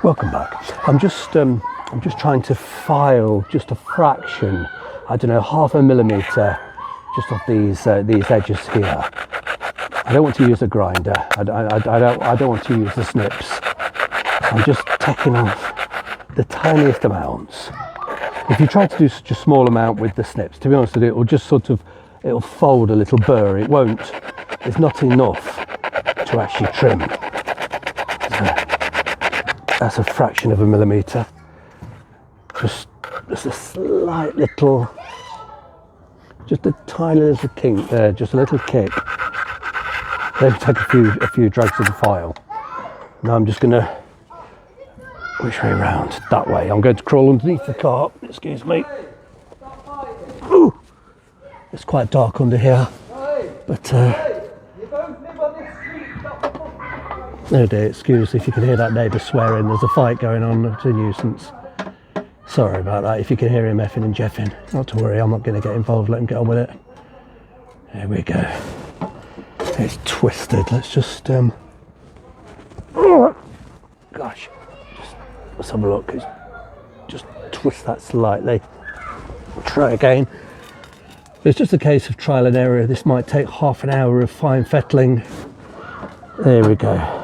Welcome back. I'm just trying to file just a fraction, I don't know, 0.5 millimetre just off these edges here. I don't want to use a grinder. I don't want to use the snips. I'm just taking off the tiniest amounts. If you try to do such a small amount with the snips, to be honest with you, it'll just it'll fold a little burr. It won't. It's not enough to actually trim. That's a fraction of a millimetre. Just a slight little, just a tiny little kink there, just a little kick. Then take a few drags of the file. Now I'm just going to, which way round? That way. I'm going to crawl underneath the car. Excuse me. Ooh, it's quite dark under here, but oh dear, excuse if you can hear that neighbour swearing. There's a fight going on. It's a nuisance. Sorry about that if you can hear him effing and jeffing. Not to worry, I'm not going to get involved. Let him get on with it. There we go. It's twisted. Let's just gosh, let's have a look. Just twist that slightly. Try again. It's just a case of trial and error. This might take half an hour of fine fettling. There we go.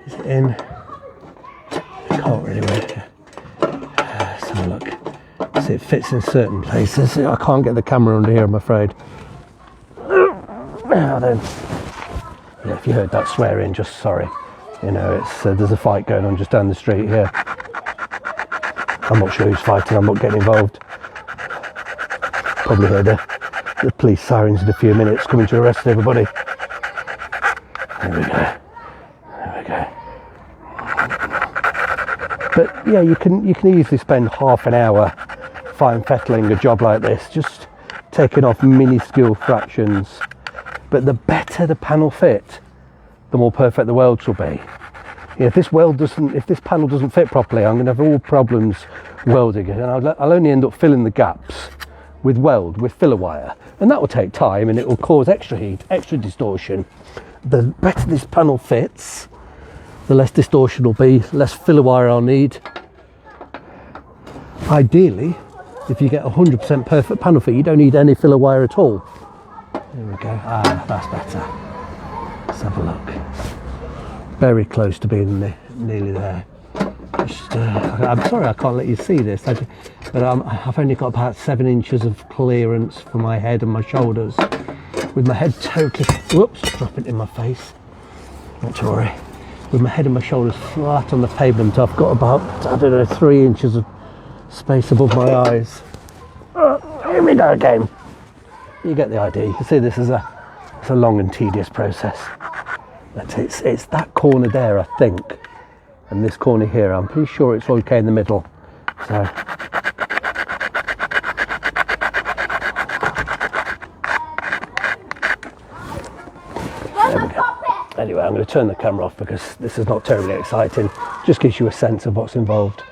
Is it in? I can't really work it. Let's have a look. See, it fits in certain places. I can't get the camera under here, I'm afraid. Now then, yeah, if you heard that swearing, just sorry. You know, it's there's a fight going on just down the street here. I'm not sure who's fighting. I'm not getting involved. Probably heard the police sirens in a few minutes coming to arrest everybody. There we go. There we go. But yeah, you can easily spend half an hour fine fettling a job like this, just taking off minuscule fractions. But the better the panel fit, the more perfect the weld will be. If this panel doesn't fit properly, I'm going to have all problems welding it, and I'll only end up filling the gaps with filler wire, and that will take time and it will cause extra heat, extra distortion. The better this panel fits, the less distortion will be, less filler wire I'll need. Ideally, if you get 100% perfect panel fit, you don't need any filler wire at all. There we go. Ah, that's better. Let's have a look. Very close to being nearly there. I'm sorry I can't let you see this, but I've only got about 7 inches of clearance for my head and my shoulders. With my head totally, whoops, dropping in my face. Not to worry. With my head and my shoulders flat on the pavement, I've got about, I don't know, 3 inches of space above my eyes. Here we go again. You get the idea. You can see this is it's a long and tedious process. But it's that corner there, I think, and this corner here. I'm pretty sure it's okay in the middle. So. There we go. Anyway, I'm going to turn the camera off because this is not terribly exciting. Just gives you a sense of what's involved.